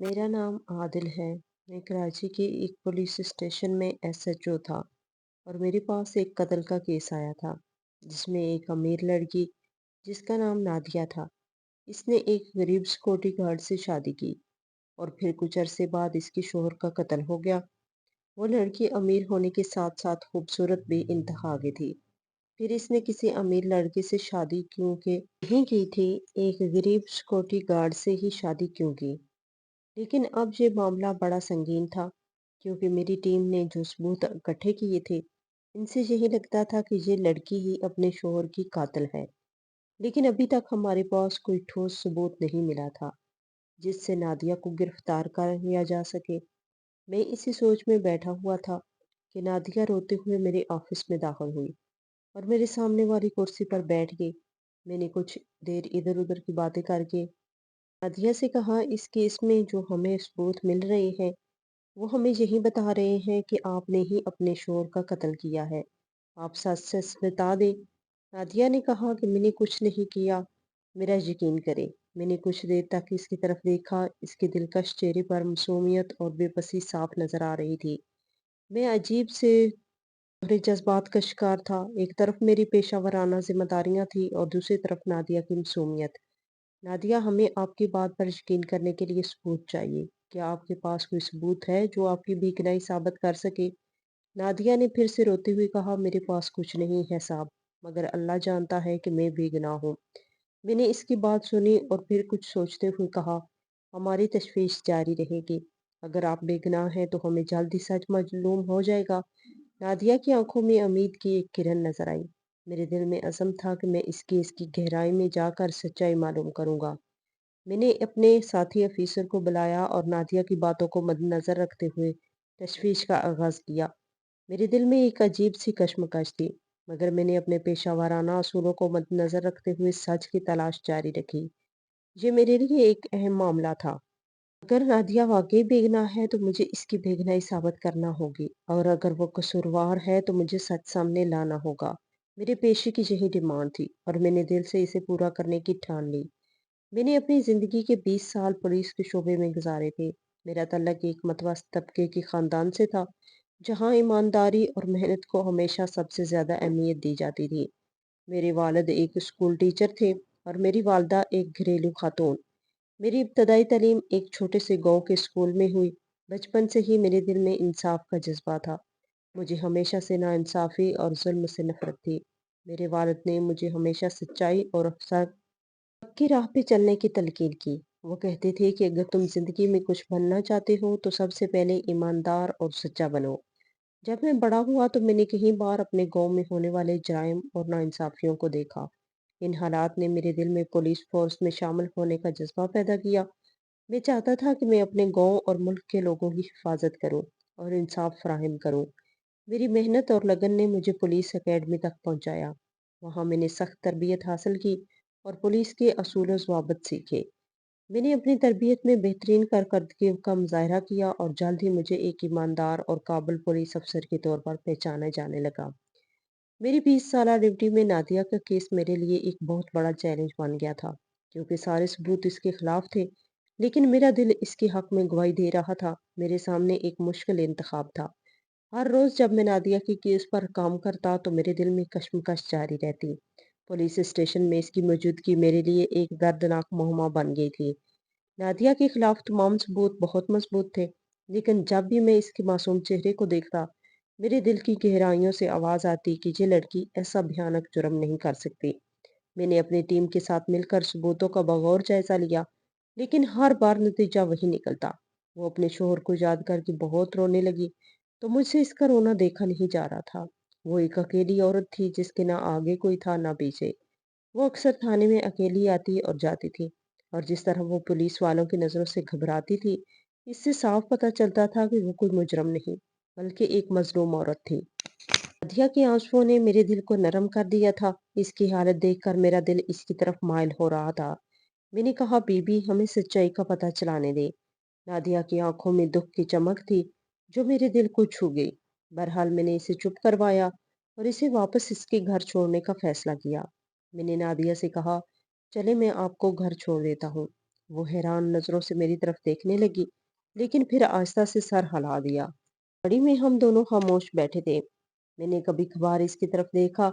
मेरा नाम आदिल है। मैं कराची के एक पुलिस स्टेशन में एसएचओ था और मेरे पास एक कत्ल का केस आया था जिसमें एक अमीर लड़की जिसका नाम नादिया था। इसने एक गरीब सिक्योरिटी गार्ड से शादी की और फिर कुछ अरसे बाद इसके शोहर का कत्ल हो गया। वो लड़की अमीर होने के साथ साथ खूबसूरत भी इंतहा आगे थी। फिर इसने किसी अमीर लड़के से शादी क्योंकि नहीं की थी, एक गरीब सिक्योरिटी गार्ड से ही शादी क्यों की। लेकिन अब ये मामला बड़ा संगीन था क्योंकि मेरी टीम ने जो सबूत इकट्ठे किए थे, इनसे यही लगता था कि ये लड़की ही अपने शोहर की कातिल है। लेकिन अभी तक हमारे पास कोई ठोस सबूत नहीं मिला था जिससे नादिया को गिरफ्तार कर लिया जा सके। मैं इसी सोच में बैठा हुआ था कि नादिया रोते हुए मेरे ऑफिस में दाखिल हुई और मेरे सामने वाली कुर्सी पर बैठ गई। मैंने कुछ देर इधर उधर की बातें करके नादिया से कहा, इस केस में जो हमें सबूत मिल रहे हैं वो हमें यही बता रहे हैं कि आपने ही अपने शोहर का कत्ल किया है। आप सच सच बता दें। नादिया ने कहा कि मैंने कुछ नहीं किया, मेरा यकीन करें। मैंने कुछ देर तक इसकी तरफ देखा। इसके दिलकश चेहरे पर मासूमियत और बेबसी साफ नजर आ रही थी। मैं अजीब से दोहरे जज्बात का शिकार था। एक तरफ मेरी पेशा वराना जिम्मेदारियां थी और दूसरी तरफ नादिया की मासूमियत। नादिया, हमें आपकी बात पर यकीन करने के लिए सबूत चाहिए। क्या आपके पास कोई सबूत है जो आपकी बेगुनाही साबित कर सके? नादिया ने फिर से रोते हुए कहा, मेरे पास कुछ नहीं है साहब, मगर अल्लाह जानता है कि मैं बेगुनाह हूँ। मैंने इसकी बात सुनी और फिर कुछ सोचते हुए कहा, हमारी तशवीश जारी रहेगी। अगर आप बेगुनाह हैं तो हमें जल्द ही सच मालूम हो जाएगा। नादिया की आंखों में उम्मीद की एक किरण नजर आई। मेरे दिल में अज़म था कि मैं इस केस की गहराई में जाकर सच्चाई मालूम करूंगा। मैंने अपने साथी अफीसर को बुलाया और नादिया की बातों को मद्देनजर रखते हुए तशवीश का आगाज किया। मेरे दिल में एक अजीब सी कश्मकश थी, मगर मैंने अपने पेशा वाराना असूलों को मद्देनजर रखते हुए सच की तलाश जारी रखी। ये मेरे लिए एक अहम मामला था। अगर नादिया वाकई बेगुनाह है तो मुझे इसकी बेगुनाही साबित करना होगी, और अगर वो कसूरवार है तो मुझे सच सामने लाना होगा। मेरे पेशे की यही डिमांड थी और मैंने दिल से इसे पूरा करने की ठान ली। मैंने अपनी जिंदगी के 20 साल पुलिस के शोबे में गुजारे थे। मेरा तल्लक एक मतवस्त तबके के खानदान से था, जहां ईमानदारी और मेहनत को हमेशा सबसे ज्यादा अहमियत दी जाती थी। मेरे वालिद एक स्कूल टीचर थे और मेरी वालदा एक घरेलू खातून। मेरी इब्तदाई तालीम एक छोटे से गांव के स्कूल में हुई। बचपन से ही मेरे दिल में इंसाफ का जज्बा था। मुझे हमेशा से नाइंसाफी और जुल्म से नफरत थी। मेरे वालिद ने मुझे हमेशा सच्चाई और हक की राह पे चलने की तलकीन की। वो कहते थे कि अगर तुम जिंदगी में कुछ बनना चाहते हो तो सबसे पहले ईमानदार और सच्चा बनो। जब मैं बड़ा हुआ तो मैंने कई बार अपने गांव में होने वाले जराइम और नाइंसाफियों को देखा। इन हालात ने मेरे दिल में पुलिस फोर्स में शामिल होने का जज्बा पैदा किया। मैं चाहता था कि मैं अपने गांव और मुल्क के लोगों की हिफाजत करूं और इंसाफ फराहम करूं। मेरी मेहनत और लगन ने मुझे पुलिस एकेडमी तक पहुंचाया। वहां मैंने सख्त तरबियत हासिल की और पुलिस के असूल ज़वाबित सीखे। मैंने अपनी तरबियत में बेहतरीन कारकर्दगी का मुजाहरा किया और जल्द ही मुझे एक ईमानदार और काबिल पुलिस अफसर के तौर पर पहचाना जाने लगा। मेरी 20 साल ड्यूटी में नादिया का केस मेरे लिए एक बहुत बड़ा चैलेंज बन गया था, क्योंकि सारे सबूत इसके खिलाफ थे। लेकिन मेरा दिल इसके हक में गवाही दे रहा था। मेरे सामने एक मुश्किल इंतखाब था। हर रोज जब मैं नादिया की केस पर काम करता तो मेरे दिल में कश्मकश जारी रहती। पुलिस स्टेशन में इसकी मौजूदगी मेरे लिए एक दर्दनाक मुहम्मा बन गई थी। नादिया के खिलाफ तमाम सबूत बहुत मजबूत थे, लेकिन जब भी मैं इसके मासूम चेहरे को देखता, मेरे दिल की गहराइयों से आवाज आती कि ये लड़की ऐसा भयानक जुर्म नहीं कर सकती। मैंने अपनी टीम के साथ मिलकर सबूतों का बगौर जायजा लिया, लेकिन हर बार नतीजा वही निकलता। वो अपने शोहर को याद करके बहुत रोने लगी, तो मुझसे इसका रोना देखा नहीं जा रहा था। वो एक अकेली औरत थी जिसके ना आगे कोई था ना पीछे। वो अक्सर थाने में अकेली आती और जाती थी, और जिस तरह वो पुलिस वालों की नज़रों से घबराती थी, इससे साफ पता चलता था कि वो कोई मुजरम नहीं, बल्कि एक मजलूम औरत थी। नादिया के आंसुओं ने मेरे दिल को नरम कर दिया था। इसकी हालत देखकर मेरा दिल इसकी तरफ माइल हो रहा था। मैंने कहा, बीबी, हमें सच्चाई का पता चलाने दे। नादिया की आंखों में दुख की चमक थी, जो मेरे दिल को छू गई। बहरहाल मैंने इसे चुप करवाया और इसे वापस इसके घर छोड़ने का फैसला किया। मैंने नादिया से कहा, चले, मैं आपको घर छोड़ देता हूँ। وہ حیران نظروں سے میری طرف دیکھنے لگی، لیکن پھر آہستہ سے سر ہلا دیا۔ گاڑی میں ہم دونوں خاموش بیٹھے تھے۔ میں نے کبھی کبھار اس کی طرف دیکھا۔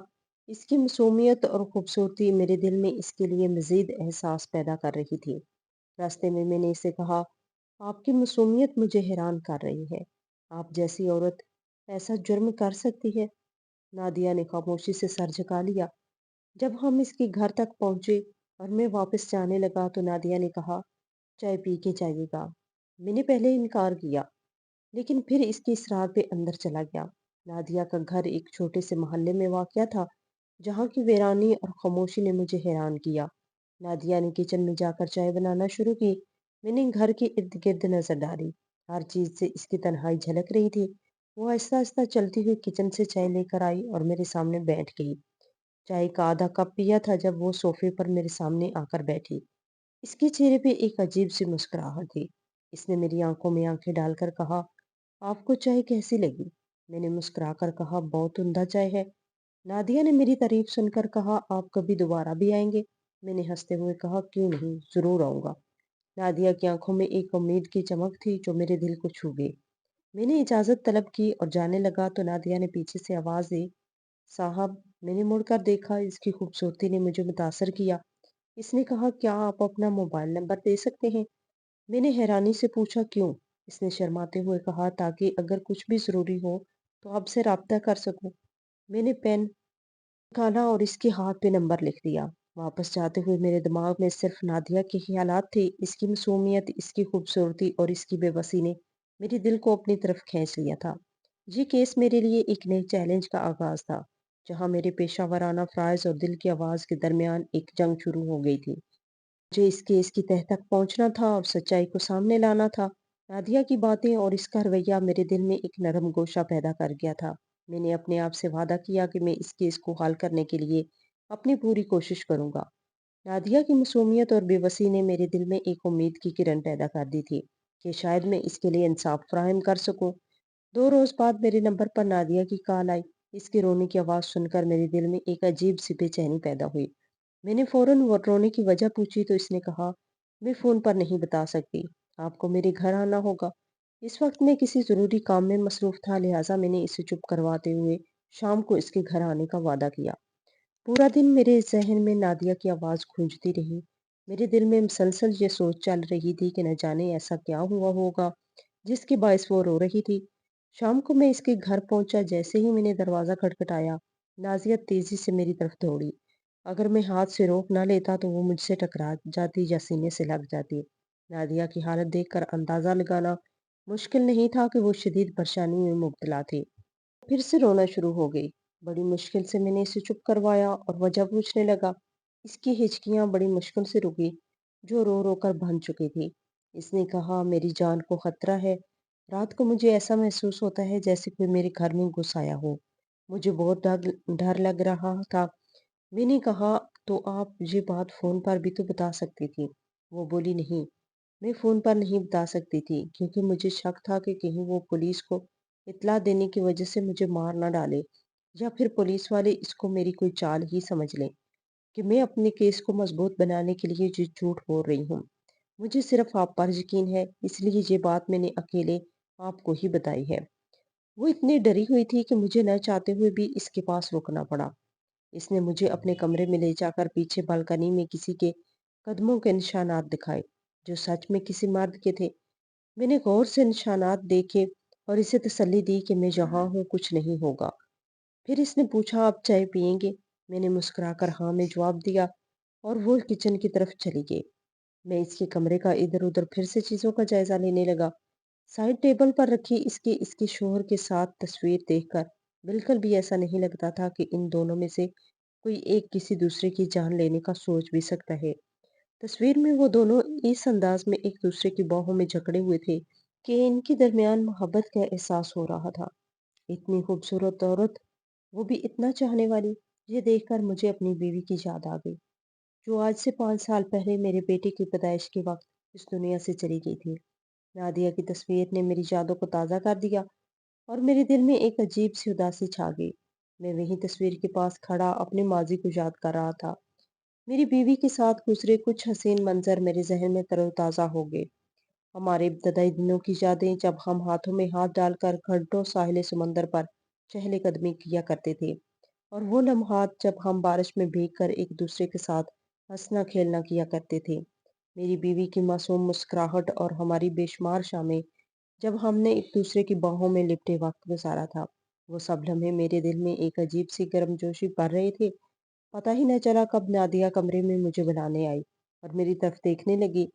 اس کی معصومیت اور خوبصورتی میرے دل میں اس کے لیے مزید احساس پیدا کر رہی تھی۔ راستے میں نے اسے کہا، آپ کی معصومیت مجھے حیران کر رہی ہے۔ آپ جیسی عورت ایسا جرم کر سکتی ہے؟ نادیہ نے خاموشی سے سر جھکا لیا۔ جب ہم اس کے گھر تک پہنچے اور میں واپس جانے لگا تو نادیہ نے کہا، چائے پی کے جائیے گا۔ میں نے پہلے انکار کیا، لیکن پھر اس کے اصرار پہ اندر چلا گیا۔ نادیہ کا گھر ایک چھوٹے سے محلے میں واقع تھا، جہاں کی ویرانی اور خاموشی نے مجھے حیران کیا۔ نادیہ نے کچن میں جا کر چائے بنانا شروع کی۔ میں نے گھر کے ارد گرد نظر ڈالی۔ ہر چیز سے اس کی تنہائی جھلک رہی تھی۔ وہ آہستہ آہستہ چلتی ہوئی کچن سے چائے لے کر آئی اور میرے سامنے بیٹھ گئی۔ چائے کا آدھا کپ پیا تھا جب وہ صوفے پر میرے سامنے آ کر بیٹھی۔ اس کے چہرے پہ ایک عجیب سی مسکراہٹ تھی۔ اس نے میری آنکھوں میں آنکھیں ڈال کر کہا، آپ کو چائے کیسی لگی؟ میں نے مسکرا کر کہا، بہت عمدہ چائے ہے۔ نادیہ نے میری تعریف سن کر کہا، آپ کبھی دوبارہ بھی آئیں گے؟ میں نے ہنستے ہوئے کہا، کیوں نہیں، ضرور آؤں گا۔ نادیہ کی آنکھوں میں ایک امید کی چمک تھی جو میرے دل کو چھو گئی۔ میں نے اجازت طلب کی اور جانے لگا تو نادیہ نے پیچھے سے آواز دی، صاحب۔ میں نے مڑ کر دیکھا، اس کی خوبصورتی نے مجھے متاثر کیا۔ اس نے کہا، کیا آپ اپنا موبائل نمبر دے سکتے ہیں؟ میں نے حیرانی سے پوچھا، کیوں؟ اس نے شرماتے ہوئے کہا، تاکہ اگر کچھ بھی ضروری ہو تو آپ سے رابطہ کر سکوں۔ میں نے پین نکالا اور اس کے ہاتھ پہ نمبر لکھ دیا۔ واپس جاتے ہوئے میرے دماغ میں صرف نادیہ کے خیالات تھے۔ اس کی معصومیت، اس کی خوبصورتی اور اس کی بے بسی نے میرے دل کو اپنی طرف کھینچ لیا تھا۔ یہ کیس میرے لیے ایک نئے چیلنج کا آغاز تھا، جہاں میرے پیشہ ورانہ فرائض اور دل کی آواز کے درمیان ایک جنگ شروع ہو گئی تھی۔ مجھے اس کیس کی تہہ تک پہنچنا تھا اور سچائی کو سامنے لانا تھا۔ نادیہ کی باتیں اور اس کا رویہ میرے دل میں ایک نرم گوشہ پیدا کر گیا تھا۔ میں نے اپنے آپ سے وعدہ کیا کہ میں اس کیس کو حل کرنے کے لیے اپنی پوری کوشش کروں گا۔ نادیہ کی معصومیت اور بے بسی نے میرے دل میں ایک امید کی کرن پیدا کر دی تھی کہ شاید میں اس کے لیے انصاف فراہم کر سکوں۔ 2 روز بعد میرے نمبر پر نادیہ کی کال آئی۔ اس کے رونے کی آواز سن کر میرے دل میں ایک عجیب سی بے چینی پیدا ہوئی۔ میں نے فوراً رونے کی وجہ پوچھی تو اس نے کہا، میں فون پر نہیں بتا سکتی، آپ کو میرے گھر آنا ہوگا۔ اس وقت میں کسی ضروری کام میں مصروف تھا، لہٰذا میں نے اسے چپ کرواتے ہوئے شام کو اس کے گھر آنے کا وعدہ کیا۔ پورا دن میرے ذہن میں نادیہ کی آواز گونجتی رہی۔ میرے دل میں مسلسل یہ سوچ چل رہی تھی کہ نہ جانے ایسا کیا ہوا ہوگا جس کے باعث وہ رو رہی تھی۔ شام کو میں اس کے گھر پہنچا۔ جیسے ہی میں نے دروازہ کھٹکھٹایا، نازیہ تیزی سے میری طرف دوڑی۔ اگر میں ہاتھ سے روک نہ لیتا تو وہ مجھ سے ٹکرا جاتی یا سینے سے لگ جاتی۔ نادیہ کی حالت دیکھ کر اندازہ لگانا مشکل نہیں تھا کہ وہ شدید پریشانی میں مبتلا تھی۔ پھر سے رونا شروع ہو گئی۔ بڑی مشکل سے میں نے اسے چپ کروایا اور وجہ پوچھنے لگا۔ اس کی ہچکیاں بڑی مشکل سے رکی، جو رو رو کر بندھ چکی تھی۔ اس نے کہا، میری جان کو خطرہ ہے۔ رات کو مجھے ایسا محسوس ہوتا ہے جیسے کوئی میرے گھر میں گھس آیا ہو۔ مجھے بہت ڈر لگ رہا تھا۔ میں نے کہا، تو آپ یہ بات فون پر بھی تو بتا سکتی تھی۔ وہ بولی، نہیں، میں فون پر نہیں بتا سکتی تھی کیونکہ مجھے شک تھا کہ کہیں وہ پولیس کو اطلاع دینے کی وجہ سے مجھے مار نہ ڈالے، یا پھر پولیس والے اس کو میری کوئی چال ہی سمجھ لیں کہ میں اپنے کیس کو مضبوط بنانے کے لیے یہ جھوٹ بول رہی ہوں۔ مجھے صرف آپ پر یقین ہے، اس لیے یہ بات میں نے اکیلے آپ کو ہی بتائی ہے۔ وہ اتنی ڈری ہوئی تھی کہ مجھے نہ چاہتے ہوئے بھی اس کے پاس رکنا پڑا۔ اس نے مجھے اپنے کمرے میں لے جا کر پیچھے بالکنی میں کسی کے قدموں کے نشانات دکھائے، جو سچ میں کسی مرد کے تھے۔ میں نے غور سے نشانات دیکھے اور اسے تسلی دی کہ میں یہاں ہوں، کچھ نہیں ہوگا۔ پھر اس نے پوچھا، آپ چائے پیئیں گے؟ میں نے مسکرا کر ہاں میں جواب دیا اور وہ کچن کی طرف چلی گئی۔ میں اس کے کمرے کا ادھر ادھر پھر سے چیزوں کا جائزہ لینے لگا۔ سائڈ ٹیبل پر رکھی اس کے شوہر کے ساتھ تصویر دیکھ کر بالکل بھی ایسا نہیں لگتا تھا کہ ان دونوں میں سے کوئی ایک کسی دوسرے کی جان لینے کا سوچ بھی سکتا ہے۔ تصویر میں وہ دونوں اس انداز میں ایک دوسرے کی باہوں میں جکڑے ہوئے تھے کہ ان کے درمیان محبت کا احساس ہو رہا تھا۔ اتنی خوبصورت عورت، وہ بھی اتنا چاہنے والی۔ یہ دیکھ کر مجھے اپنی بیوی کی یاد آ گئی، جو آج سے 5 سال پہلے میرے بیٹے کی پیدائش کے وقت اس دنیا سے چلی گئی تھی۔ نادیہ کی تصویر نے میری یادوں کو تازہ کر دیا اور میرے دل میں ایک عجیب سی اداسی چھا گئی۔ میں وہیں تصویر کے پاس کھڑا اپنے ماضی کو یاد کر رہا تھا۔ मेरी बीवी के साथ गुजरे कुछ हसीन मंजर मेरे जहन में तरोताजा हो गए। हमारे इब्तदाई दिनों की यादें, जब हम हाथों में हाथ डालकर घंटों साहिल समंदर पर चहलकदमी किया करते थे। और वो लम्हात जब हम बारिश में भीगकर एक दूसरे के साथ हंसना खेलना किया करते थे। मेरी बीवी की मासूम मुस्कुराहट और हमारी बेशुमार शामें जब हमने एक दूसरे की बाहों में लिपटे वक्त गुजारा था। वो सब लम्हे मेरे दिल में एक अजीब सी गर्मजोशी भर रहे थे। पता ही न चला कब नादिया कमरे में मुझे बुलाने आई और मेरी तरफ देखने लगी।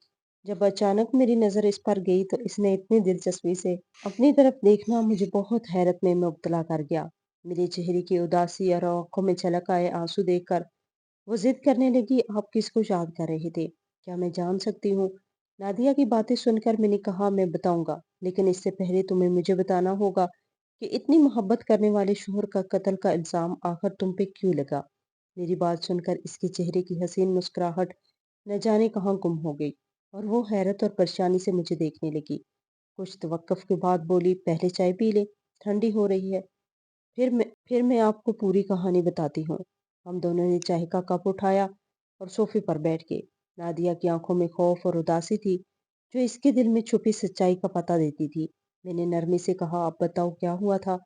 जब अचानक मेरी नज़र इस पर गई तो इसने इतनी दिलचस्पी से अपनी तरफ देखना मुझे बहुत हैरत में मुब्तला कर गया। मेरे चेहरे की उदासी और आंखों में छलक आए आंसू देखकर वो जिद करने लगी, आप किसको याद कर रहे थे? क्या मैं जान सकती हूँ? नादिया की बातें सुनकर मैंने कहा, मैं बताऊंगा, लेकिन इससे पहले तुम्हें मुझे बताना होगा कि इतनी मोहब्बत करने वाले शोहर का कत्ल का इल्जाम आखिर तुम पे क्यों लगा? मेरी बात सुनकर इसके चेहरे की हसीन मुस्कुराहट न जाने कहाँ गुम हो गई और वो हैरत और परेशानी से मुझे देखने लगी। कुछ तवक्कुफ के बाद बोली, पहले चाय पी ले, ठंडी हो रही है। फिर मैं आपको पूरी कहानी बताती हूँ। हम दोनों ने चाय का कप उठाया और सोफे पर बैठ गए। नादिया की आंखों में खौफ और उदासी थी, जो इसके दिल में छुपी सच्चाई का पता देती थी। मैंने नरमी से कहा, आप बताओ क्या हुआ था?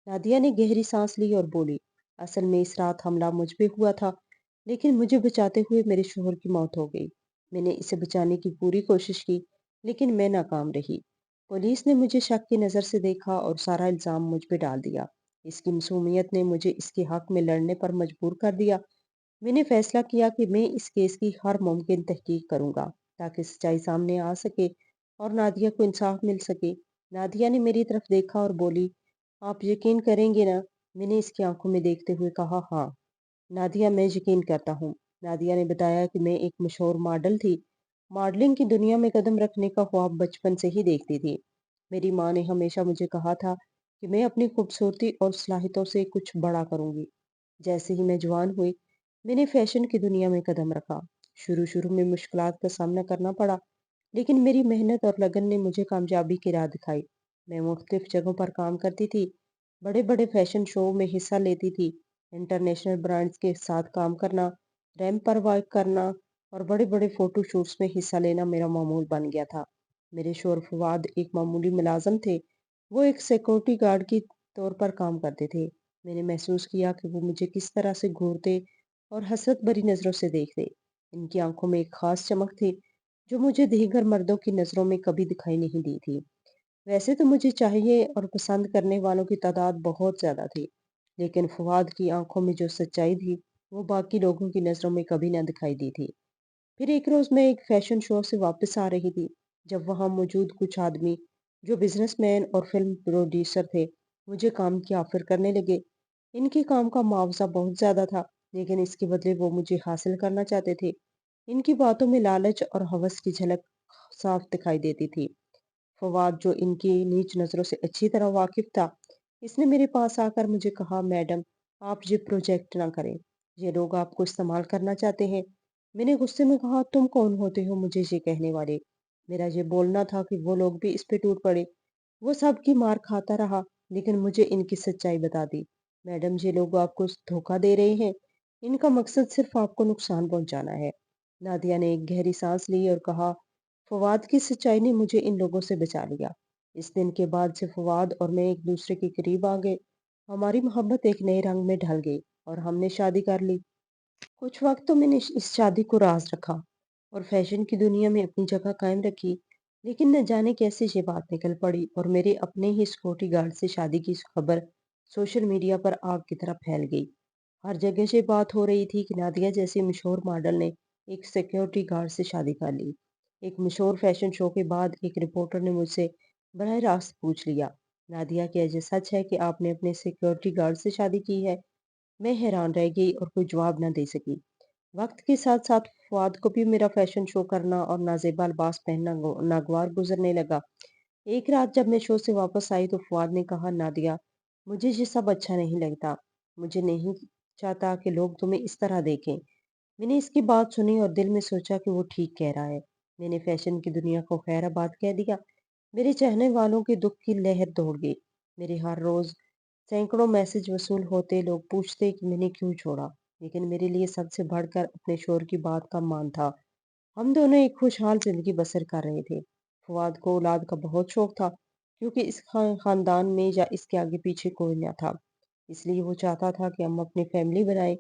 नादिया ने गहरी सांस ली और बोली, असल में इस रात हमला मुझ पे हुआ था, लेकिन मुझे बचाते हुए मेरे शोहर की मौत हो गई। मैंने इसे बचाने की पूरी कोशिश की, लेकिन मैं नाकाम रही। पुलिस ने मुझे शक की नज़र से देखा और सारा इल्ज़ाम मुझ पे डाल दिया। इसकी मासूमियत ने मुझे इसके हक में लड़ने पर मजबूर कर दिया। मैंने फैसला किया कि मैं इस केस की हर मुमकिन तहकीक करूंगा, ताकि सच्चाई सामने आ सके और नादिया को इंसाफ मिल सके। नादिया ने मेरी तरफ देखा और बोली, आप यकीन करेंगे ना? मैंने इसकी आंखों में देखते हुए कहा, हाँ नादिया, मैं यकीन करता हूँ। नादिया ने बताया कि मैं एक मशहूर मॉडल थी। मॉडलिंग की दुनिया में कदम रखने का ख्वाब बचपन से ही देखती थी। मेरी माँ ने हमेशा मुझे कहा था कि मैं अपनी खूबसूरती और सलाहियतों से कुछ बड़ा करूंगी। जैसे ही मैं जवान हुई, मैंने फैशन की दुनिया में कदम रखा। शुरू-शुरू में मुश्किलात का सामना करना पड़ा, लेकिन मेरी मेहनत और लगन ने मुझे कामयाबी की राह दिखाई। मैं मुख्तलिफ जगहों पर काम करती थी, बड़े-बड़े फैशन शो में हिस्सा लेती थी, इंटरनेशनल ब्रांड्स के साथ काम करना, रैंप पर वर्क करना और बड़े-बड़े फोटो शूट्स में हिस्सा लेना मेरा मामूल बन गया था। मेरे शोहर फवाद एक मामूली मुलाज़िम थे। वो एक सिक्योरिटी गार्ड के तौर पर काम करते थे। मैंने महसूस किया कि वो मुझे किस तरह से घूरते और हसरत भरी नज़रों से देखते। इनकी आंखों में एक खास चमक थी, जो मुझे दीगर मर्दों की नज़रों में कभी दिखाई नहीं दी थी। वैसे तो मुझे चाहिए और पसंद करने वालों की तादाद बहुत ज़्यादा थी, लेकिन फवाद की आंखों में जो सच्चाई थी, वो बाकी लोगों की नज़रों में कभी ना दिखाई दी थी। फिर एक रोज़ मैं एक फैशन शो से वापस आ रही थी, जब वहां मौजूद कुछ आदमी, जो बिजनेसमैन और फिल्म प्रोड्यूसर थे, मुझे काम की ऑफर करने लगे। इनके काम का मुआवजा बहुत ज़्यादा था, लेकिन इसके बदले वो मुझे हासिल करना चाहते थे। इनकी बातों में लालच और हवस की झलक साफ दिखाई देती थी। फवाद, जो इनकी नीच नज़रों से अच्छी तरह वाकिफ था, इसने मेरे पास आकर मुझे कहा, मैडम, आप ये प्रोजेक्ट ना करें। ये लोग आपको इस्तेमाल करना चाहते हैं। मैंने गुस्से में कहा, तुम कौन होते हो मुझे ये कहने वाले? मेरा ये बोलना था कि वो लोग भी इस पे टूट पड़े। वो सबकी मार खाता रहा, लेकिन मुझे इनकी सच्चाई बता दी। मैडम, ये लोग आपको धोखा दे रहे हैं। इनका मकसद सिर्फ आपको नुकसान पहुंचाना है। नादिया ने एक गहरी सांस ली और कहा, फवाद की सच्चाई ने मुझे इन लोगों से बचा लिया। इस दिन के बाद से फवाद और मैं एक दूसरे के करीब आ गए। हमारी मोहब्बत एक नए रंग में ढल गई और हमने शादी कर ली। कुछ वक्त तो मैंने इस शादी को राज रखा और फैशन की दुनिया में अपनी जगह कायम रखी, लेकिन न जाने कैसे ये बात निकल पड़ी और मेरे अपने ही सिक्योरिटी गार्ड से शादी की खबर सोशल मीडिया पर आग की तरह फैल गई। हर जगह से बात हो रही थी कि नादिया जैसी मशहूर मॉडल ने एक सिक्योरिटी गार्ड से शादी कर ली। एक मशहूर फैशन शो के बाद एक रिपोर्टर ने मुझसे बरह रास्त पूछ लिया, नादिया, क्या ये सच है कि आपने अपने सिक्योरिटी गार्ड से शादी की है? मैं हैरान रह गई और कोई जवाब न दे सकी। वक्त के साथ साथ फवाद को भी मेरा फैशन शो करना और नाजेबा लिबास पहनना नागवार गुजरने लगा। एक रात जब मैं शो से वापस आई तो फवाद ने कहा, नादिया, मुझे ये सब अच्छा नहीं लगता। मुझे नहीं चाहता कि लोग तुम्हें इस तरह देखें। मैंने इसकी बात सुनी और दिल में सोचा कि वो ठीक कह रहा है। मैंने फैशन की दुनिया को खैराबाद कह दिया। मेरे चाहने वालों के दुख की लहर दौड़ गई। मेरे हर रोज सैकड़ों मैसेज वसूल होते, लोग पूछते कि मैंने क्यों छोड़ा। लेकिन मेरे लिए सबसे बढ़कर अपने शोहर की बात का मान था। हम दोनों एक खुशहाल जिंदगी बसर कर रहे थे। फवाद को औलाद का बहुत शौक था, क्योंकि इस खानदान में या इसके आगे पीछे कोई न था। इसलिए वो चाहता था कि हम अपनी फैमिली बनाए।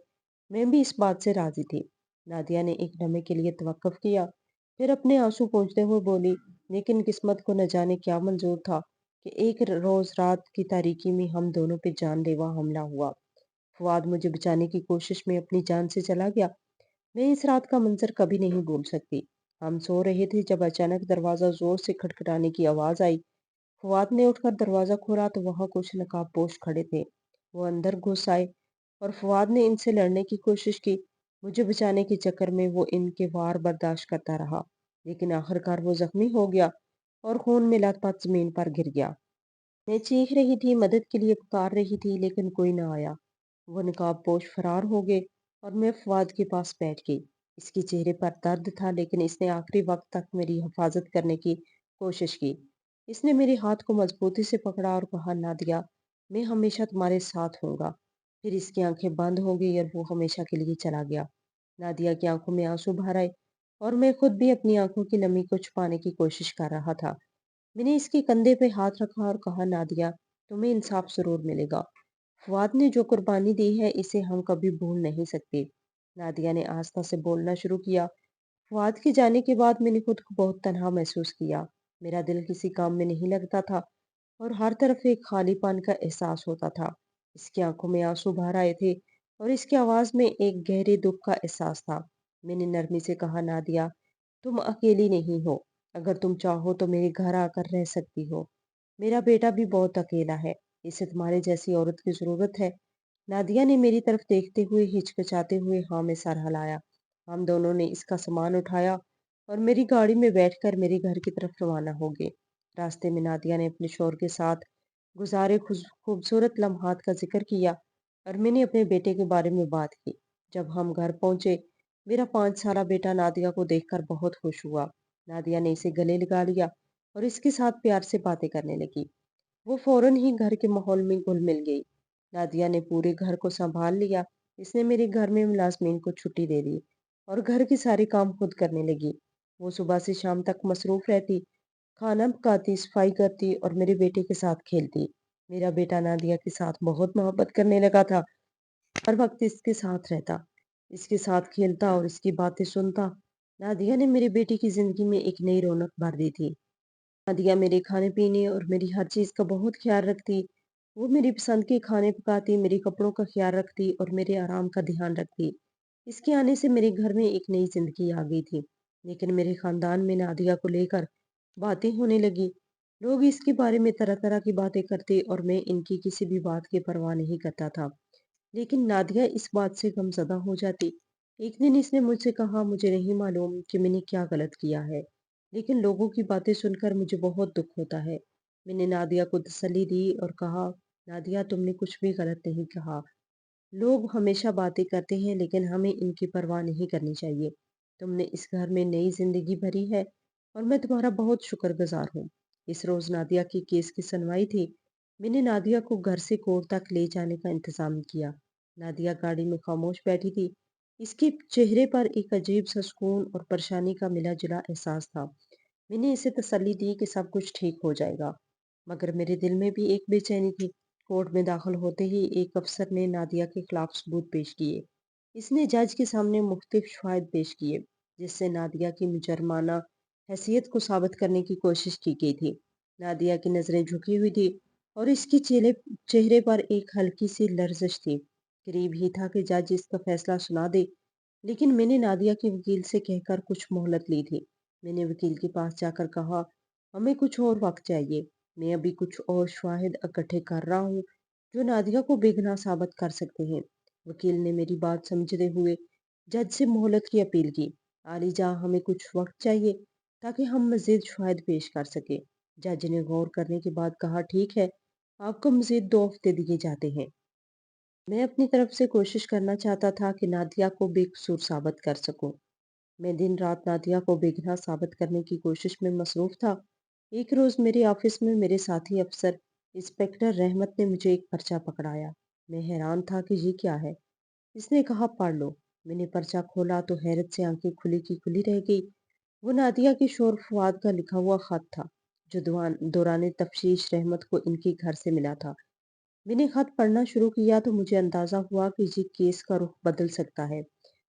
मैं भी इस बात से राजी थी। नादिया ने एक लम्हे के लिए तवक्कुफ किया, फिर अपने आंसू पोंछते हुए बोली, लेकिन किस्मत को न जाने क्या मंजूर था कि एक रोज रात की तारीकी में हम दोनों पे जानलेवा हमला हुआ। फवाद मुझे बचाने की कोशिश में अपनी जान से चला गया। मैं इस रात का मंजर कभी नहीं भूल सकती। हम सो रहे थे जब अचानक दरवाजा जोर से खटखटाने की आवाज आई। फवाद ने उठकर दरवाजा खोला तो वहां कुछ नकाबपोश खड़े थे। वो अंदर घुस आए और फवाद ने इनसे लड़ने की कोशिश की। मुझे बचाने के चक्कर में वो इनके वार बर्दाश्त करता रहा, लेकिन आखिरकार वो जख्मी हो गया और खून में लथपथ जमीन पर गिर गया। मैं चीख रही थी, मदद के लिए पुकार रही थी, लेकिन कोई ना आया। वो नकाबपोश फरार हो गए और मैं फवाद के पास बैठ गई। इसके चेहरे पर दर्द था, लेकिन इसने आखिरी वक्त तक मेरी हिफाजत करने की कोशिश की। इसने मेरे हाथ को मजबूती से पकड़ा और कहा, नादिया, मैं हमेशा तुम्हारे साथ हूँगा। फिर इसकी आंखें बंद हो गई और वो हमेशा के लिए चला गया। नादिया की आंखों में आंसू भर आए और मैं खुद भी अपनी आंखों की नमी को छुपाने की कोशिश कर रहा था। मैंने इसके कंधे पे हाथ रखा और कहा, नादिया, तुम्हें इंसाफ जरूर मिलेगा। फवाद ने जो कुर्बानी दी है इसे हम कभी भूल नहीं सकते। नादिया ने आस्था से बोलना शुरू किया। फवाद के जाने के बाद मैंने खुद को बहुत तन्हा महसूस किया। मेरा दिल किसी काम में नहीं लगता था और हर तरफ एक खालीपन का एहसास होता था। इसकी आंखों में आंसू भर आए थे और इसकी आवाज में एक गहरे दुख का एहसास था। मैंने नरमी से कहा, नादिया, तुम अकेली नहीं हो। अगर तुम चाहो तो मेरे घर आकर रह सकती हो। मेरा बेटा भी बहुत अकेला है। इसे तुम्हारे जैसी औरत की जरूरत है। नादिया ने मेरी तरफ देखते हुए हिचकिचाते हुए हाँ में सर हिलाया। हम दोनों ने इसका सामान उठाया और मेरी गाड़ी में बैठकर मेरे घर की तरफ रवाना हो गए। रास्ते में नादिया ने अपने शौहर के साथ गुजारे खूबसूरत लम्हात का जिक्र किया और मैंने अपने बेटे के बारे में बात की। जब हम घर पहुंचे, मेरा 5 साला बेटा नादिया को देखकर बहुत खुश हुआ। नादिया ने इसे गले लगा लिया और इसके साथ प्यार से बातें करने लगी। वो फौरन ही घर के माहौल में घुल मिल गई। नादिया ने पूरे घर को संभाल लिया। इसने मेरे घर में मुलाजमीन को छुट्टी दे दी और घर के सारे काम खुद करने लगी। वो सुबह से शाम तक मसरूफ रहती, खाना पकाती, सफाई करती और मेरे बेटे के साथ खेलती। मेरा बेटा नादिया के साथ बहुत मोहब्बत करने लगा था। हर वक्त इसके साथ रहता, इसके साथ खेलता और इसकी बातें सुनता। नादिया ने मेरी बेटी की जिंदगी में एक नई रौनक भर दी थी। नादिया मेरे खाने-पीने और मेरी हर चीज़ का बहुत ख़्याल रखती। वो मेरी पसंद के खाने पकाती, मेरे कपड़ों का ख़्याल रखती और मेरे आराम का ध्यान रखती। इसके आने से मेरे घर में एक नई ज़िंदगी आ गई थी। लेकिन मेरे ख़ानदान में नादिया को लेकर बातें होने लगी। लोग इसके बारे में तरह-तरह की बातें करते और मैं इनकी किसी भी बात की परवाह नहीं करता था। लेकिन नादिया इस बात से गमज़दा हो जाती। एक दिन इसने मुझसे कहा, मुझे नहीं मालूम कि मैंने क्या गलत किया है, लेकिन लोगों की बातें सुनकर मुझे बहुत दुख होता है। मैंने नादिया को तसल्ली दी और कहा, नादिया, तुमने कुछ भी गलत नहीं कहा। लोग हमेशा बातें करते हैं, लेकिन हमें इनकी परवाह नहीं करनी चाहिए। तुमने इस घर में नई जिंदगी भरी है और मैं तुम्हारा बहुत शुक्रगुजार हूँ। इस रोज नादिया की केस की सुनवाई थी। मैंने नादिया को घर से कोर्ट तक ले जाने का इंतजाम किया। नादिया गाड़ी में खामोश बैठी थी। इसके चेहरे पर एक अजीब सा सुकून और परेशानी का मिला जुला एहसास था। मैंने इसे तसल्ली दी कि सब कुछ ठीक हो जाएगा, मगर मेरे दिल में भी एक बेचैनी थी। कोर्ट में दाखिल होते ही एक अफसर ने नादिया के खिलाफ सबूत पेश किए। इसने जज के सामने मुख्तलिफ शवाहिद पेश किए, जिससे नादिया की मुजरमाना हैसियत को साबित करने की कोशिश की गई थी। नादिया की नजरें झुकी हुई थी और इसके चेहरे पर एक हल्की सी लर्जिश थी। करीब ही था कि जज इसका फैसला सुना दे, लेकिन मैंने नादिया के वकील से कहकर कुछ मोहलत ली थी। मैंने वकील के पास जाकर कहा, हमें कुछ और वक्त चाहिए। मैं अभी कुछ और शवाहिद इकट्ठे कर रहा हूँ जो नादिया को बेगुनाह साबित कर सकते हैं। वकील ने मेरी बात समझते हुए जज से मोहलत की अपील की। आलिजा, हमें कुछ वक्त चाहिए ताकि हम मजीद शवाहिद पेश कर सके। जज ने गौर करने के बाद कहा, ठीक है, आपको मजीद 2 हफ्ते दिए जाते हैं। मैं अपनी तरफ से कोशिश करना चाहता था कि नादिया को बेकसूर साबित कर सकूं। मैं दिन रात नादिया को बेगुनाह साबित करने की कोशिश में मसरूफ था। एक रोज मेरे ऑफिस में मेरे साथी अफसर इंस्पेक्टर रहमत ने मुझे एक पर्चा पकड़ाया। मैं हैरान था कि ये क्या है। اس نے کہا پڑھ لو۔ میں نے پرچہ کھولا تو حیرت سے آنکھیں کھلی کی کھلی رہ گئی۔ وہ نادیہ کے شور فؤاد کا لکھا ہوا خط تھا جو دوران تفتیش رحمت کو ان کے گھر سے ملا تھا۔ میں نے خط پڑھنا شروع کیا تو مجھے اندازہ ہوا کہ یہ کیس کا رخ بدل سکتا ہے۔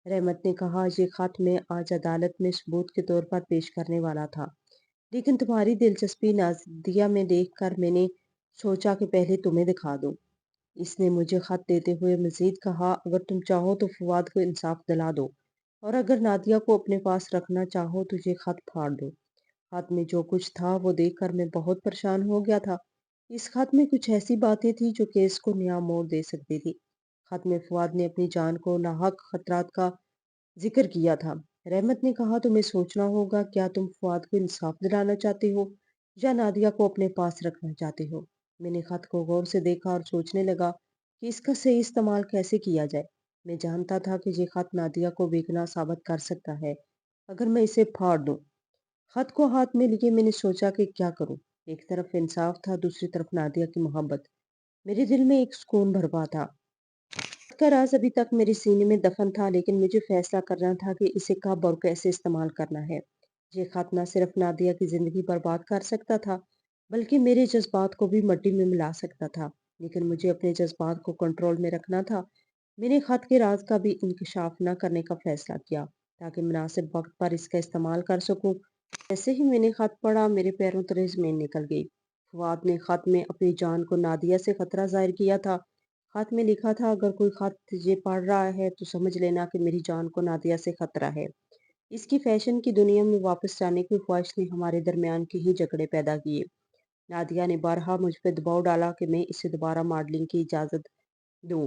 رحمت نے کہا یہ خط میں آج عدالت میں ثبوت کے طور پر پیش کرنے والا تھا، لیکن تمہاری دلچسپی نادیہ میں دیکھ کر میں نے سوچا کہ پہلے تمہیں دکھا دوں۔ اس نے مجھے خط دیتے ہوئے مزید کہا اگر تم چاہو تو فواد کو انصاف دلا دو اور اگر نادیہ کو اپنے پاس رکھنا چاہو تو یہ خط پھاڑ دو۔ خط میں جو کچھ تھا وہ دیکھ کر میں بہت پریشان ہو گیا تھا۔ اس خط میں کچھ ایسی باتیں تھیں جو کیس کو نیا موڑ دے سکتی تھی۔ خط میں فواد نے اپنی جان کو لاحق خطرات کا ذکر کیا تھا۔ رحمت نے کہا تمہیں سوچنا ہوگا کیا تم فواد کو انصاف دلانا چاہتے ہو یا نادیہ کو اپنے پاس رکھنا چاہتے ہو۔ میں نے خط کو غور سے دیکھا اور سوچنے لگا کہ اس کا صحیح استعمال کیسے کیا جائے۔ میں جانتا تھا کہ یہ خط نادیہ کو بے گناہ ثابت کر سکتا ہے اگر میں اسے پھاڑ دوں۔ خط کو ہاتھ میں لیے میں نے سوچا کہ کیا کروں۔ ایک طرف انصاف تھا، دوسری طرف نادیہ کی محبت۔ میرے دل میں ایک سکون بھرپا تھا۔ خط کا راز ابھی تک میرے سینے میں دفن تھا، لیکن مجھے فیصلہ کرنا تھا کہ اسے کب اور کیسے استعمال کرنا ہے۔ یہ خط نہ صرف نادیہ کی زندگی برباد کر سکتا تھا بلکہ میرے جذبات کو بھی مٹی میں ملا سکتا تھا، لیکن مجھے اپنے جذبات کو کنٹرول میں رکھنا تھا۔ میں نے خط کے راز کا بھی انکشاف نہ کرنے کا فیصلہ کیا تاکہ مناسب وقت پر اس کا استعمال کر سکوں۔ جیسے ہی میں نے خط پڑھا میرے پیروں تلے زمین نکل گئی۔ فواد نے خط میں اپنی جان کو نادیہ سے خطرہ ظاہر کیا تھا۔ خط میں لکھا تھا اگر کوئی خط یہ پڑھ رہا ہے تو سمجھ لینا کہ میری جان کو نادیہ سے خطرہ ہے۔ اس کی فیشن کی دنیا میں واپس جانے کی خواہش نے ہمارے درمیان کی ہی جھگڑے پیدا کیے۔ نادیہ نے بارہا مجھ پہ دباؤ ڈالا کہ میں اسے دوبارہ ماڈلنگ کی اجازت دوں،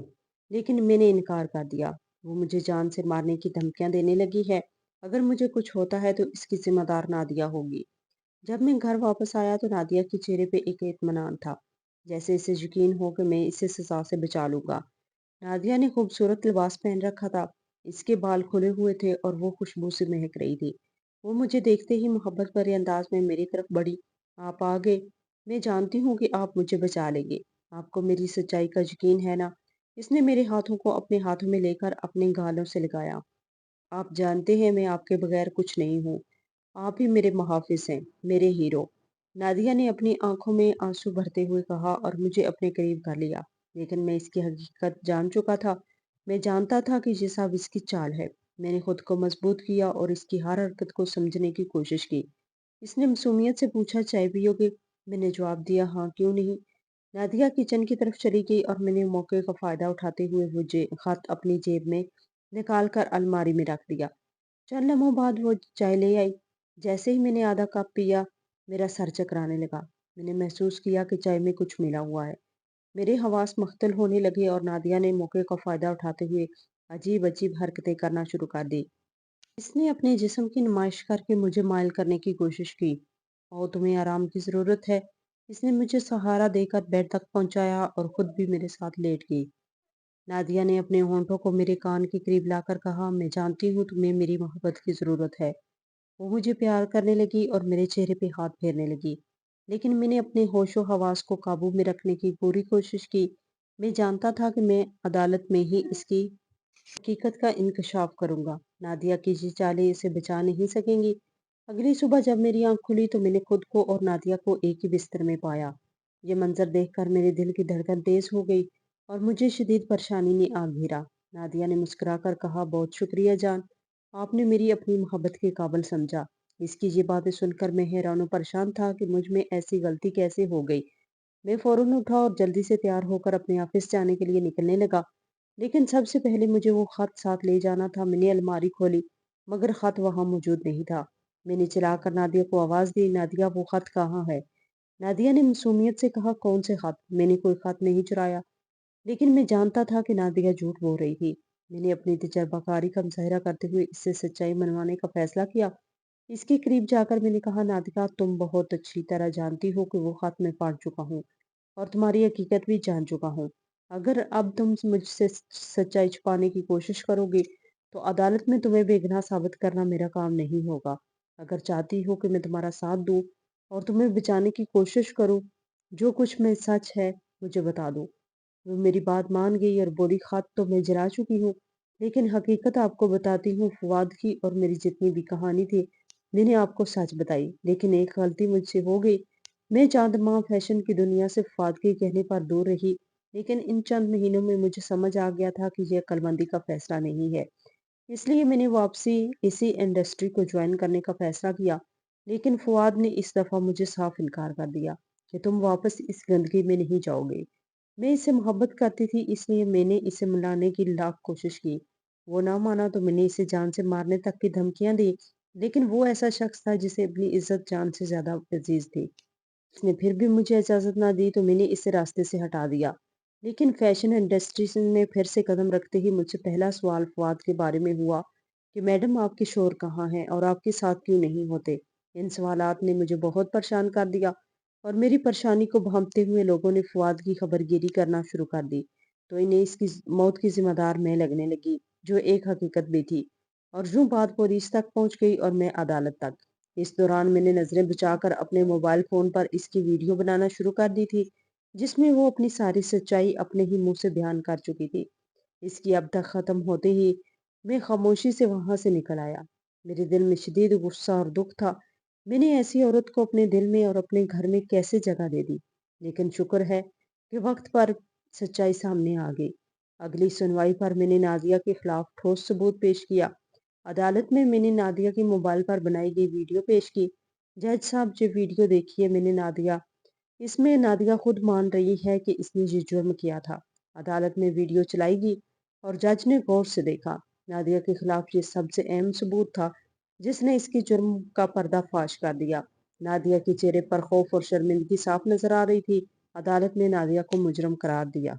لیکن میں نے انکار کر دیا۔ وہ مجھے جان سے مارنے کی دھمکیاں دینے لگی ہے۔ اگر مجھے کچھ ہوتا ہے تو اس کی ذمہ دار نادیہ ہوگی۔ جب میں گھر واپس آیا تو نادیہ کے چہرے پہ ایک اطمینان تھا، جیسے اسے یقین ہو کہ میں اسے سزا سے بچا لوں گا۔ نادیہ نے خوبصورت لباس پہن رکھا تھا، اس کے بال کھلے ہوئے تھے اور وہ خوشبو سے مہک رہی تھی۔ وہ مجھے دیکھتے ہی محبت بھرے انداز میں میری طرف بڑھی۔ آپ آ گئے، میں جانتی ہوں کہ آپ مجھے بچا لیں گے۔ آپ کو میری سچائی کا یقین ہے نا؟ اس نے میرے ہاتھوں کو اپنے ہاتھوں میں لے کر اپنے گالوں سے لگایا۔ آپ جانتے ہیں میں آپ کے بغیر کچھ نہیں ہوں۔ آپ ہی میرے محافظ ہیں، میرے ہیرو۔ نادیہ نے اپنی آنکھوں میں آنسو بھرتے ہوئے کہا اور مجھے اپنے قریب کر لیا، لیکن میں اس کی حقیقت جان چکا تھا۔ میں جانتا تھا کہ یہ سب اس کی چال ہے۔ میں نے خود کو مضبوط کیا اور اس کی ہر حرکت کو سمجھنے کی کوشش کی۔ اس نے معصومیت سے پوچھا چائے پیو گے؟ میں نے جواب دیا ہاں کیوں نہیں۔ نادیہ کچن کی طرف چلی گئی اور میں نے موقع کا فائدہ اٹھاتے ہوئے وہ خط اپنی جیب میں نکال کر الماری میں رکھ دیا۔ چند لمحوں بعد وہ چائے لے آئی۔ جیسے ہی میں نے آدھا کپ پیا میرا سر چکرانے لگا۔ میں نے محسوس کیا کہ چائے میں کچھ ملا ہوا ہے۔ میرے حواس مختل ہونے لگے اور نادیہ نے موقع کا فائدہ اٹھاتے ہوئے عجیب عجیب حرکتیں کرنا شروع کر دی۔ اس نے اپنے جسم کی نمائش کر کے مجھے مائل کرنے کی کوشش کی۔ او تمہیں آرام کی ضرورت ہے۔ اس نے مجھے سہارا دے کر بیڈ تک پہنچایا اور خود بھی میرے ساتھ لیٹ گئی۔ نادیہ نے اپنے ہونٹوں کو میرے کان کے قریب لا کر کہا میں جانتی ہوں تمہیں میری محبت کی ضرورت ہے۔ وہ مجھے پیار کرنے لگی اور میرے چہرے پہ ہاتھ پھیرنے لگی، لیکن میں نے اپنے ہوش و حواس کو قابو میں رکھنے کی پوری کوشش کی۔ میں جانتا تھا کہ میں عدالت میں ہی اس کی حقیقت کا انکشاف کروں گا۔ نادیہ کی یہ چالیں اسے بچا نہیں سکیں گی۔ اگلی صبح جب میری آنکھ کھلی تو میں نے خود کو اور نادیہ کو ایک ہی بستر میں پایا۔ یہ منظر دیکھ کر میرے دل کی دھڑکن تیز ہو گئی اور مجھے شدید پریشانی نے آ گھیرا۔ نادیہ نے مسکرا کر کہا بہت شکریہ جان، آپ نے میری اپنی محبت کے قابل سمجھا۔ اس کی یہ باتیں سن کر میں حیران و پریشان تھا کہ مجھ میں ایسی غلطی کیسے ہو گئی۔ میں فوراً اٹھا اور جلدی سے تیار ہو کر اپنے آفس جانے کے لیے نکلنے لگا، لیکن سب سے پہلے مجھے وہ خط ساتھ لے جانا تھا۔ میں نے الماری کھولی مگر خط وہاں موجود نہیں تھا۔ میں نے چلا کر نادیہ کو آواز دی نادیہ وہ خط کہاں ہے؟ نادیہ نے معصومیت سے کہا کون سے خط؟ میں نے کوئی خط نہیں چرایا، لیکن میں جانتا تھا کہ نادیہ جھوٹ بول رہی تھی۔ میں نے اپنی تجربہ کاری کا مظاہرہ کرتے ہوئے اس سے سچائی منوانے کا فیصلہ کیا۔ اس کے قریب جا کر میں نے کہا نادیہ تم بہت اچھی طرح جانتی ہو کہ وہ خط میں پڑھ چکا ہوں اور تمہاری حقیقت بھی جان چکا ہوں۔ اگر اب تم مجھ سے سچائی چھپانے کی کوشش کرو گے تو عدالت میں تمہیں بے گناہ ثابت کرنا میرا کام نہیں ہوگا۔ اگر چاہتی ہو کہ میں تمہارا ساتھ دوں اور تمہیں بچانے کی کوشش کروں، جو کچھ میں سچ ہے مجھے بتا دو۔ وہ میری بات مان گئی اور بولی خط تو میں جلا چکی ہوں، لیکن حقیقت آپ کو بتاتی ہوں، فواد کی اور میری جتنی بھی کہانی تھی میں نے آپ کو سچ بتائی، لیکن ایک غلطی مجھ سے ہو گئی۔ میں چند ماہ فیشن کی دنیا سے فواد کے کہنے پر دور رہی، لیکن ان چند مہینوں میں مجھے سمجھ آ گیا تھا کہ یہ عقلمندی کا فیصلہ نہیں ہے۔ اس لیے میں نے واپسی اسی انڈسٹری کو جوائن کرنے کا فیصلہ کیا، لیکن فواد نے اس دفعہ مجھے صاف انکار کر دیا کہ تم واپس اس گندگی میں نہیں جاؤ گے۔ میں اسے محبت کرتی تھی، اس لیے میں نے اسے ملانے کی لاکھ کوشش کی۔ وہ نہ مانا تو میں نے اسے جان سے مارنے تک کی دھمکیاں دی، لیکن وہ ایسا شخص تھا جسے اپنی عزت جان سے زیادہ عزیز تھی۔ اس نے پھر بھی مجھے اجازت نہ دی تو میں نے اسے راستے سے ہٹا دیا۔ لیکن فیشن انڈسٹری میں پھر سے قدم رکھتے ہی مجھ سے پہلا سوال فواد کے بارے میں ہوا کہ میڈم آپ کے شوہر کہاں ہیں اور آپ کے ساتھ کیوں نہیں ہوتے؟ ان سوالات نے مجھے بہت پریشان کر دیا اور میری پریشانی کو بھانپتے ہوئے لوگوں نے فواد کی خبر گیری کرنا شروع کر دی، تو انہیں اس کی موت کی ذمہ دار میں لگنے لگی، جو ایک حقیقت بھی تھی۔ اور یوں بات پولیس تک پہنچ گئی اور میں عدالت تک۔ اس دوران میں نے نظریں بچا کر اپنے موبائل فون پر اس کی ویڈیو بنانا شروع کر دی تھی، جس میں وہ اپنی ساری سچائی اپنے ہی منہ سے بیان کر چکی تھی۔ اس کی اب تک ختم ہوتے ہی میں خاموشی سے وہاں سے نکل آیا۔ میرے دل میں شدید غصہ اور دکھ تھا۔ میں نے ایسی عورت کو اپنے دل میں اور اپنے گھر میں کیسے جگہ دے دی؟ لیکن شکر ہے کہ وقت پر سچائی سامنے آ گئی۔ اگلی سنوائی پر میں نے نادیہ کے خلاف ٹھوس ثبوت پیش کیا۔ عدالت میں نے نادیہ کی موبائل پر بنائی گئی ویڈیو پیش کی۔ جج صاحب، جو ویڈیو دیکھی ہے میں نے نادیہ، اس میں نادیہ خود مان رہی ہے کہ اس نے یہ جرم کیا تھا۔ عدالت میں ویڈیو چلائی گئی اور جج نے غور سے دیکھا۔ نادیہ کے خلاف یہ سب سے اہم ثبوت تھا جس نے اس کے جرم کا پردہ فاش کر دیا۔ نادیہ کے چہرے پر خوف اور شرمندگی صاف نظر آ رہی تھی۔ عدالت نے نادیہ کو مجرم قرار دیا۔